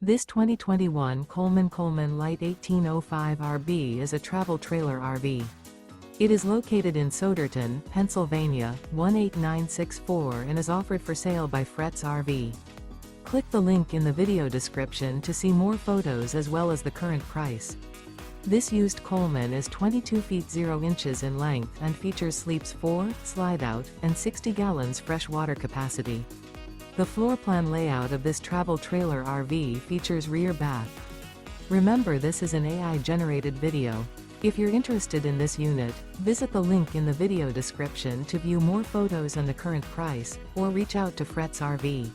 This 2021 Coleman Light 1805 RB is a travel trailer RV. It is located in Souderton, Pennsylvania, 18964 and is offered for sale by Fretz RV. Click the link in the video description to see more photos as well as the current price. This used Coleman is 22 feet 0 inches in length and features sleeps 4, slide-out, and 60 gallons fresh water capacity. The floor plan layout of this travel trailer RV features rear bath. Remember, this is an AI-generated video. If you're interested in this unit, visit the link in the video description to view more photos and the current price, or reach out to Fretz RV.